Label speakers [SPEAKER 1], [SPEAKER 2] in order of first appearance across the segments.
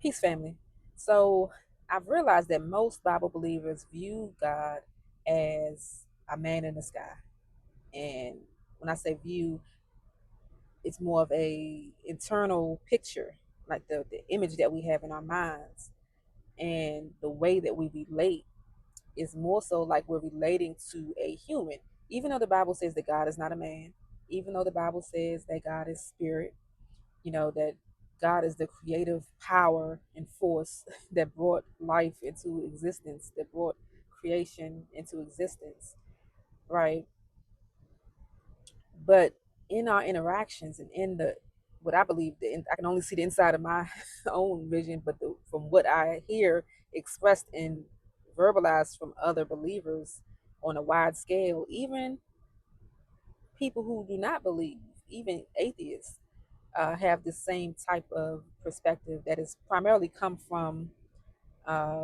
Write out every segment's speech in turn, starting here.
[SPEAKER 1] Peace, family. So I've realized that most Bible believers view God as a man in the sky. And when I say view, it's more of a internal picture, like the image that we have in our minds. And the way that we relate is more so like we're relating to a human. Even though the Bible says that God is not a man, even though the Bible says that God is spirit, that God is the creative power and force that brought life into existence, that brought creation into existence, right? But in our interactions and in the what I believe, I can only see the inside of my own vision, but from what I hear expressed and verbalized from other believers on a wide scale, even people who do not believe, even atheists, have the same type of perspective that is primarily come from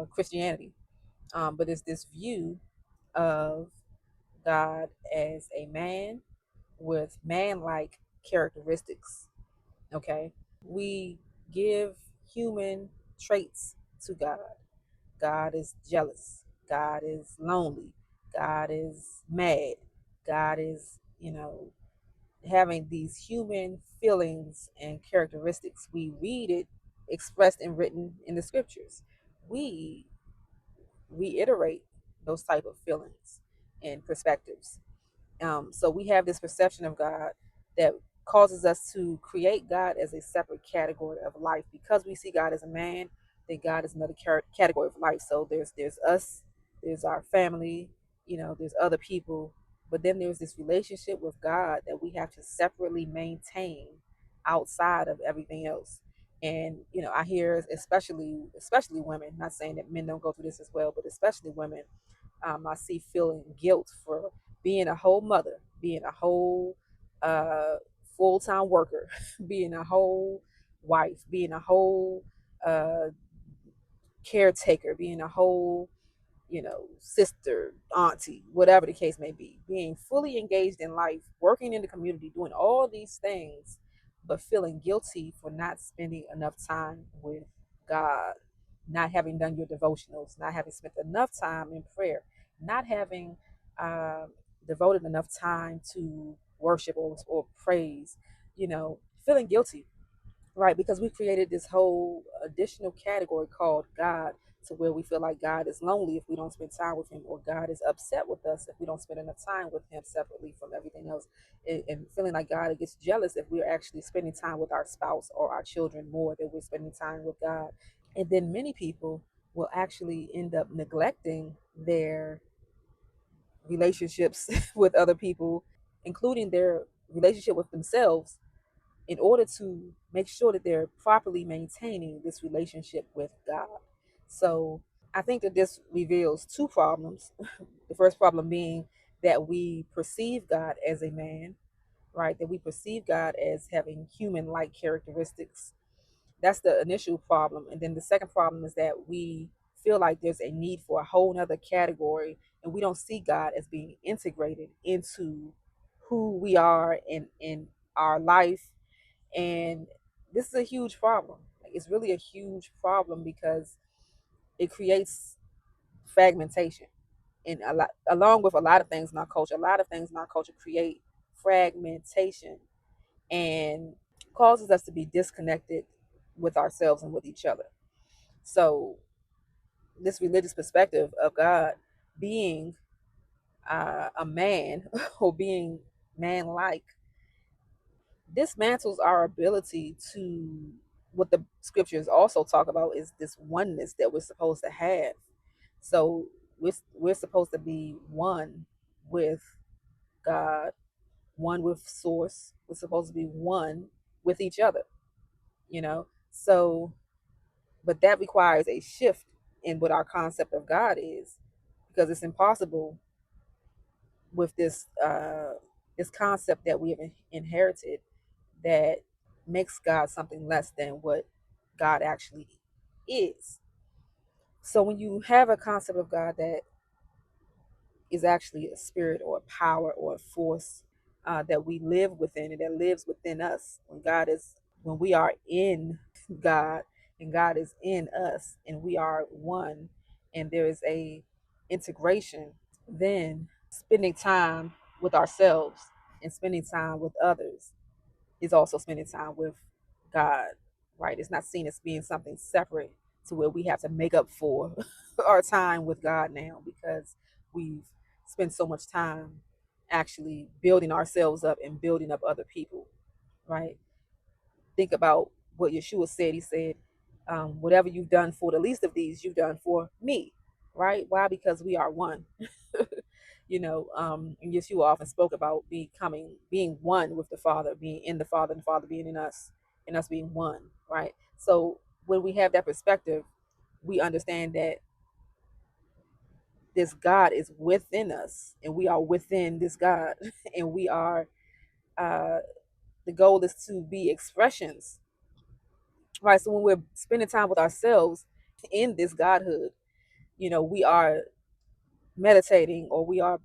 [SPEAKER 1] Christianity. But it's this view of God as a man with man-like characteristics. Okay, we give human traits to God. God is jealous. God is lonely. God is mad. God is, having these human feelings and characteristics. We read it expressed and written in the scriptures. We reiterate those type of feelings and perspectives. So we have this perception of God that causes us to create God as a separate category of life because we see God as a man. Then God is another category of life. So there's us, there's our family, there's other people, but then there's this relationship with God that we have to separately maintain outside of everything else. And I hear especially women. Not saying that men don't go through this as well, but especially women, I see feeling guilt for being a whole mother, being a whole uh, full time worker, being a whole wife, being a whole uh, caretaker, being a whole, sister, auntie, whatever the case may be, being fully engaged in life, working in the community, doing all these things, but feeling guilty for not spending enough time with God, not having done your devotionals, not having spent enough time in prayer, not having uh, devoted enough time to worship or praise, feeling guilty, right? Because we created this whole additional category called God, to where we feel like God is lonely if we don't spend time with Him, or God is upset with us if we don't spend enough time with Him separately from everything else, and feeling like God gets jealous if we're actually spending time with our spouse or our children more than we're spending time with God. And then many people will actually end up neglecting their relationships with other people, including their relationship with themselves, in order to make sure that they're properly maintaining this relationship with God. So I think that this reveals two problems. The first problem being that we perceive God as a man, right? That we perceive God as having human like characteristics. That's the initial problem. And then the second problem is that we feel like there's a need for a whole nother category, and we don't see God as being integrated into who we are in our life. And this is a huge problem. Like, it's really a huge problem because it creates fragmentation. And a lot, along with a lot of things in our culture, a lot of things in our culture create fragmentation and causes us to be disconnected with ourselves and with each other. So this religious perspective of God being a man or being man-like dismantles our ability to, what the scriptures also talk about is this oneness that we're supposed to have. So we're supposed to be one with God, one with source. We're supposed to be one with each other, so, but that requires a shift in what our concept of God is, because it's impossible with this concept that we have inherited that makes God something less than what God actually is. So when you have a concept of God that is actually a spirit or a power or a force that we live within and that lives within us, when we are in God and God is in us, and we are one, and there is a integration, then spending time with ourselves and spending time with others is also spending time with God, right? It's not seen as being something separate to where we have to make up for our time with God now because we've spent so much time actually building ourselves up and building up other people, right? Think about what Yeshua said. He said, whatever you've done for the least of these, you've done for me, right? Why? Because we are one. And Yeshua often spoke about being one with the Father, being in the Father, and the Father being in us, and us being one, right? So when we have that perspective, we understand that this God is within us, and we are within this God, and we are. Uh, the goal is to be expressions, right? So when we're spending time with ourselves in this Godhood, we are meditating, or we are,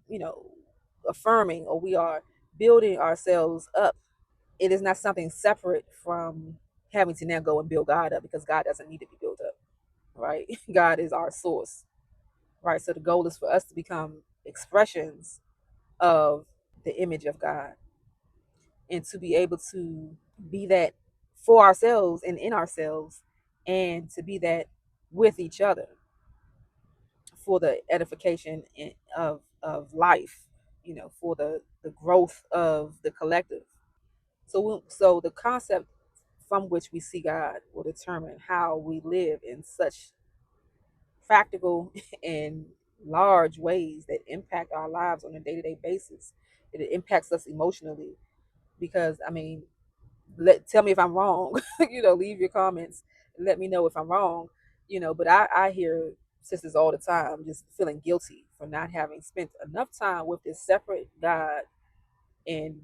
[SPEAKER 1] affirming, or we are building ourselves up. It is not something separate from having to now go and build God up, because God doesn't need to be built up, right? God is our source, right? So the goal is for us to become expressions of the image of God, and to be able to be that for ourselves and in ourselves, and to be that with each other for the edification of life, for the growth of the collective. So the concept from which we see God will determine how we live in such practical and large ways that impact our lives on a day-to-day basis. It impacts us emotionally, because I mean, tell me if I'm wrong. Leave your comments and let me know if I'm wrong. But I hear sisters all the time just feeling guilty for not having spent enough time with this separate God, and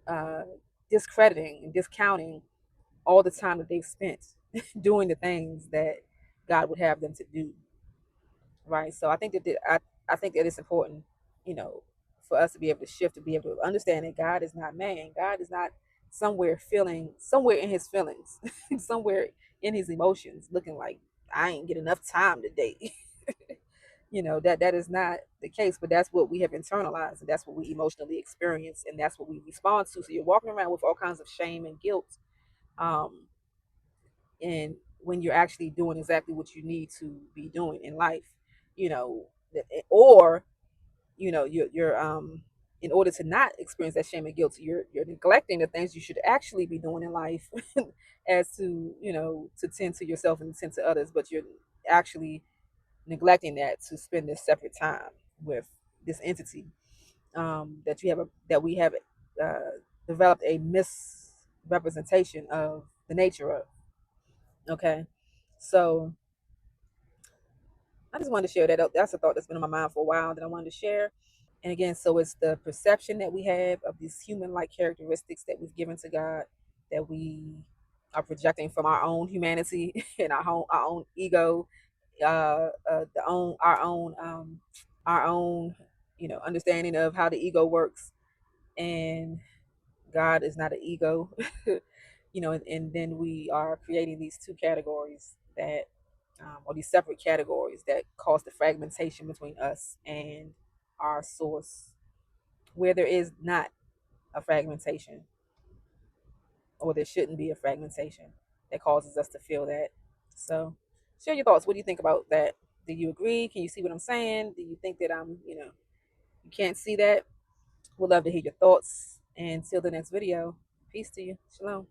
[SPEAKER 1] uh, discrediting and discounting all the time that they've spent doing the things that God would have them to do, right? So I think that it's important, you know, for us to be able to shift, to be able to understand that God is not man. God is not somewhere in his feelings, somewhere in his emotions, looking like I ain't get enough time today. That is not the case, but that's what we have internalized, and that's what we emotionally experience, and that's what we respond to. So you're walking around with all kinds of shame and guilt, um, and when you're actually doing exactly what you need to be doing in life, you know, or you're in order to not experience that shame and guilt, you're neglecting the things you should actually be doing in life, as to to tend to yourself and tend to others, but you're actually neglecting that to spend this separate time with this entity, that we have uh, developed a misrepresentation of the nature of. Okay, so I just wanted to share that. That's a thought that's been on my mind for a while that I wanted to share. And again, so it's the perception that we have of these human-like characteristics that we've given to God, that we are projecting from our own humanity and our own ego, the own our own understanding of how the ego works. And God is not an ego. And then we are creating these two categories that, or these separate categories that cause the fragmentation between us and our source, where there is not a fragmentation, or there shouldn't be a fragmentation that causes us to feel that. So, share your thoughts. What do you think about that? Do you agree? Can you see what I'm saying? Do you think that you can't see that? We'd love to hear your thoughts. And till the next video, peace to you. Shalom.